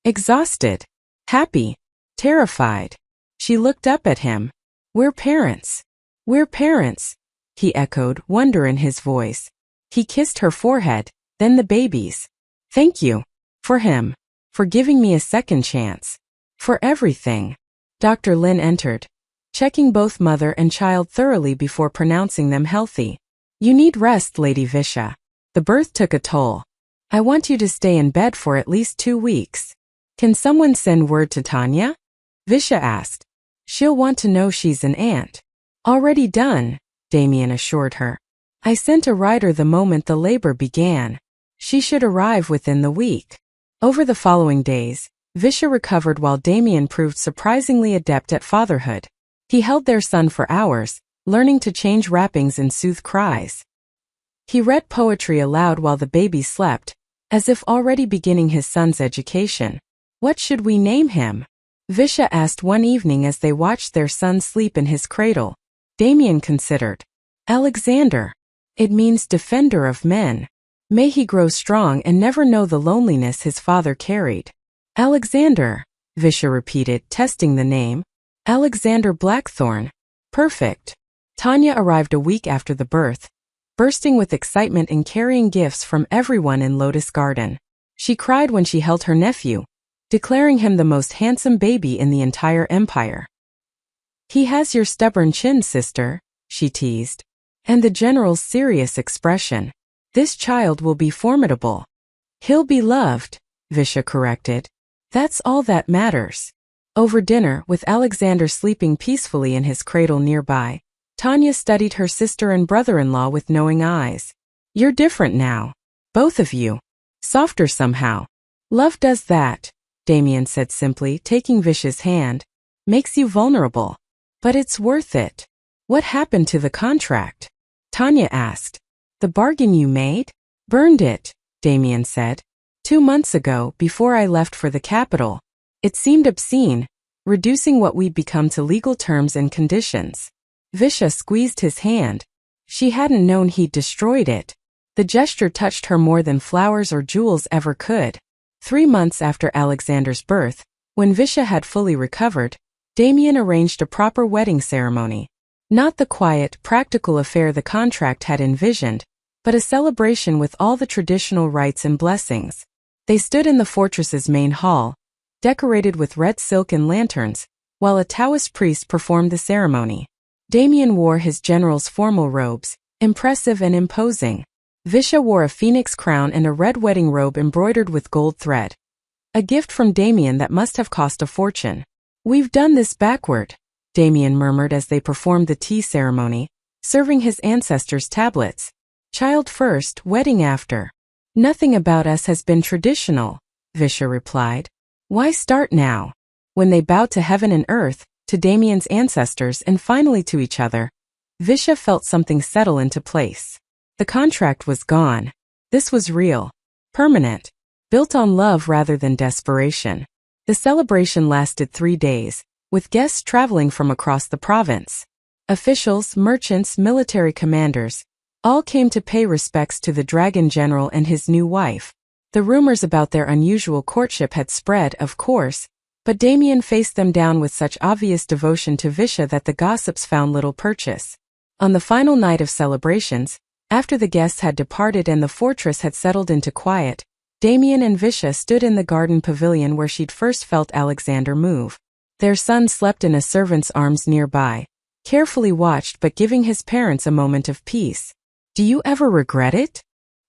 Exhausted. Happy. Terrified. She looked up at him. We're parents. We're parents, he echoed, wonder in his voice. He kissed her forehead, then the baby's. Thank you. For him. For giving me a second chance. For everything. Dr. Lin entered, checking both mother and child thoroughly before pronouncing them healthy. You need rest, Lady Visha. The birth took a toll. I want you to stay in bed for at least 2 weeks. Can someone send word to Tanya? Visha asked. She'll want to know she's an aunt. Already done, Damien assured her. I sent a rider the moment the labor began. She should arrive within the week. Over the following days, Visha recovered while Damien proved surprisingly adept at fatherhood. He held their son for hours, learning to change wrappings and soothe cries. He read poetry aloud while the baby slept, as if already beginning his son's education. What should we name him? Visha asked one evening as they watched their son sleep in his cradle. Damien considered. Alexander. It means defender of men. May he grow strong and never know the loneliness his father carried. Alexander, Visha repeated, testing the name. Alexander Blackthorn. Perfect. Tanya arrived a week after the birth, bursting with excitement and carrying gifts from everyone in Lotus Garden. She cried when she held her nephew, declaring him the most handsome baby in the entire empire. He has your stubborn chin, sister, she teased. And the general's serious expression. This child will be formidable. He'll be loved, Visha corrected. That's all that matters. Over dinner, with Alexander sleeping peacefully in his cradle nearby, Tanya studied her sister and brother-in-law with knowing eyes. You're different now. Both of you. Softer somehow. Love does that, Damien said simply, taking Visha's hand. Makes you vulnerable. But it's worth it. What happened to the contract? Tanya asked. The bargain you made? Burned it, Damien said. 2 months ago, before I left for the capital. It seemed obscene, reducing what we'd become to legal terms and conditions. Visha squeezed his hand. She hadn't known he'd destroyed it. The gesture touched her more than flowers or jewels ever could. 3 months after Alexander's birth, when Visha had fully recovered, Damien arranged a proper wedding ceremony. Not the quiet, practical affair the contract had envisioned, but a celebration with all the traditional rites and blessings. They stood in the fortress's main hall, decorated with red silk and lanterns, while a Taoist priest performed the ceremony. Damien wore his general's formal robes, impressive and imposing. Visha wore a phoenix crown and a red wedding robe embroidered with gold thread. A gift from Damien that must have cost a fortune. We've done this backward, Damien murmured as they performed the tea ceremony, serving his ancestors' tablets. Child first, wedding after. Nothing about us has been traditional, Visha replied. Why start now? When they bowed to heaven and earth, to Damien's ancestors and finally to each other, Visha felt something settle into place. The contract was gone. This was real. Permanent. Built on love rather than desperation. The celebration lasted 3 days, with guests traveling from across the province. Officials, merchants, military commanders, all came to pay respects to the Dragon General and his new wife. The rumors about their unusual courtship had spread, of course, but Damien faced them down with such obvious devotion to Visha that the gossips found little purchase. On the final night of celebrations, after the guests had departed and the fortress had settled into quiet, Damien and Visha stood in the garden pavilion where she'd first felt Alexander move. Their son slept in a servant's arms nearby, carefully watched but giving his parents a moment of peace. Do you ever regret it?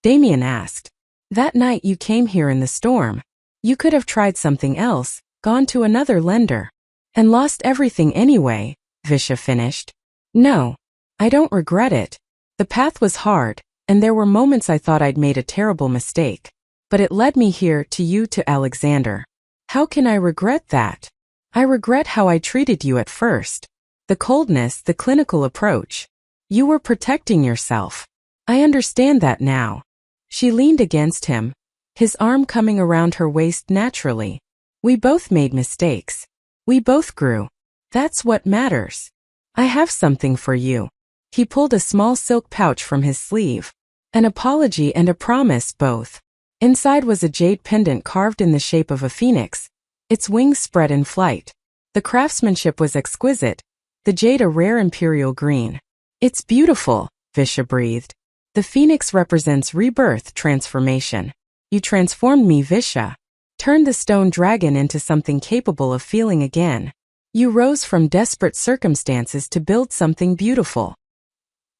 Damien asked. That night you came here in the storm. You could have tried something else, gone to another lender. And lost everything anyway, Visha finished. No. I don't regret it. The path was hard, and there were moments I thought I'd made a terrible mistake. But it led me here, to you, to Alexander. How can I regret that? I regret how I treated you at first. The coldness, the clinical approach. You were protecting yourself. I understand that now. She leaned against him, his arm coming around her waist naturally. We both made mistakes. We both grew. That's what matters. I have something for you. He pulled a small silk pouch from his sleeve. An apology and a promise both. Inside was a jade pendant carved in the shape of a phoenix, its wings spread in flight. The craftsmanship was exquisite, the jade a rare imperial green. It's beautiful, Visha breathed. The phoenix represents rebirth, transformation. You transformed me, Visha. Turned the stone dragon into something capable of feeling again. You rose from desperate circumstances to build something beautiful.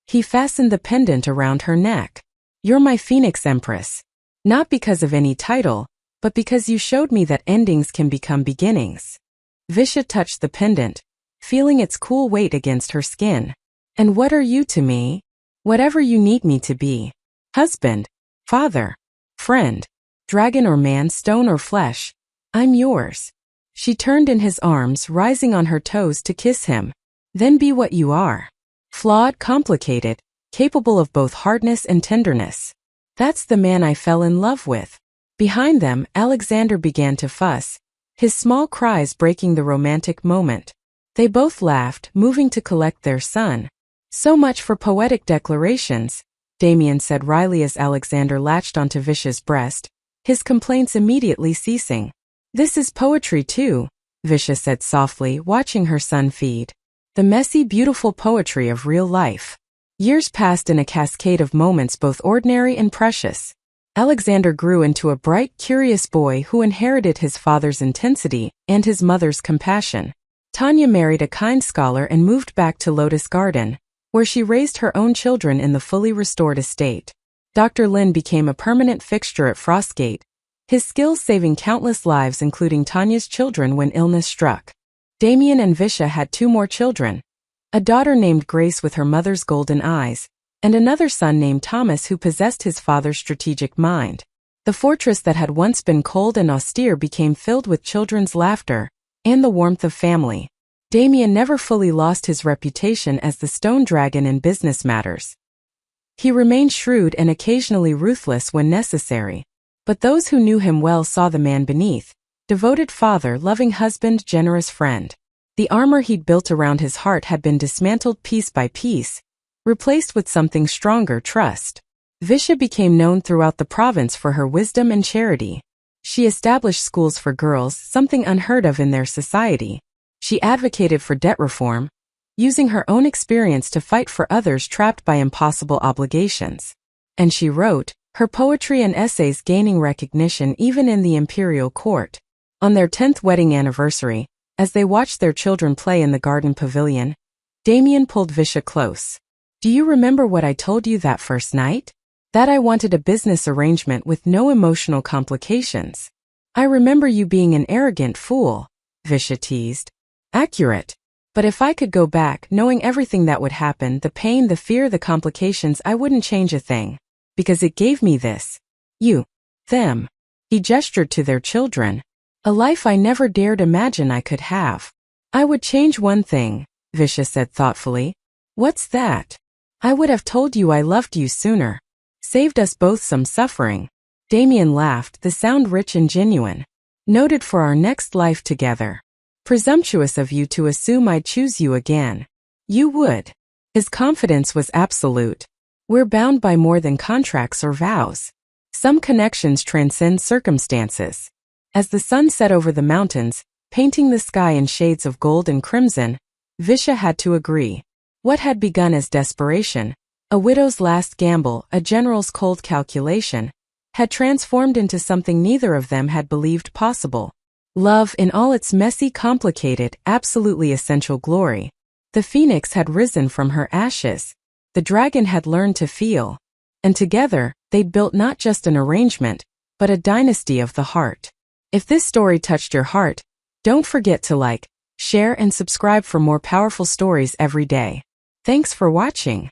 He fastened the pendant around her neck. You're my Phoenix Empress. Not because of any title, but because you showed me that endings can become beginnings. Visha touched the pendant, feeling its cool weight against her skin. And what are you to me? Whatever you need me to be. Husband, father, friend, dragon or man, stone or flesh, I'm yours. She turned in his arms, rising on her toes to kiss him. Then be what you are. Flawed, complicated, capable of both hardness and tenderness. That's the man I fell in love with. Behind them, Alexander began to fuss, his small cries breaking the romantic moment. They both laughed, moving to collect their son. So much for poetic declarations, Damien said wryly as Alexander latched onto Visha's breast, his complaints immediately ceasing. This is poetry too, Visha said softly, watching her son feed. The messy, beautiful poetry of real life. Years passed in a cascade of moments both ordinary and precious. Alexander grew into a bright, curious boy who inherited his father's intensity and his mother's compassion. Tanya married a kind scholar and moved back to Lotus Garden, where she raised her own children in the fully restored estate. Dr. Lin became a permanent fixture at Frostgate, his skills saving countless lives including Tanya's children when illness struck. Damien and Visha had 2 more children, a daughter named Grace with her mother's golden eyes, and another son named Thomas who possessed his father's strategic mind. The fortress that had once been cold and austere became filled with children's laughter and the warmth of family. Damien never fully lost his reputation as the stone dragon in business matters. He remained shrewd and occasionally ruthless when necessary. But those who knew him well saw the man beneath. Devoted father, loving husband, generous friend. The armor he'd built around his heart had been dismantled piece by piece, replaced with something stronger, trust. Visha became known throughout the province for her wisdom and charity. She established schools for girls, something unheard of in their society. She advocated for debt reform, using her own experience to fight for others trapped by impossible obligations. And she wrote, her poetry and essays gaining recognition even in the imperial court. On their 10th wedding anniversary, as they watched their children play in the garden pavilion, Damien pulled Visha close. Do you remember what I told you that first night? That I wanted a business arrangement with no emotional complications. I remember you being an arrogant fool, Visha teased. Accurate. But if I could go back, knowing everything that would happen, the pain, the fear, the complications, I wouldn't change a thing. Because it gave me this. You. Them. He gestured to their children. A life I never dared imagine I could have. I would change one thing, Visha said thoughtfully. What's that? I would have told you I loved you sooner. Saved us both some suffering. Damien laughed, the sound rich and genuine. Noted for our next life together. Presumptuous of you to assume I'd choose you again. You would. His confidence was absolute. We're bound by more than contracts or vows. Some connections transcend circumstances. As the sun set over the mountains, painting the sky in shades of gold and crimson, Visha had to agree. What had begun as desperation, a widow's last gamble, a general's cold calculation, had transformed into something neither of them had believed possible. Love in all its messy, complicated, absolutely essential glory. The phoenix had risen from her ashes. The dragon had learned to feel. And together, they'd built not just an arrangement, but a dynasty of the heart. If this story touched your heart, don't forget to like, share and subscribe for more powerful stories every day. Thanks for watching.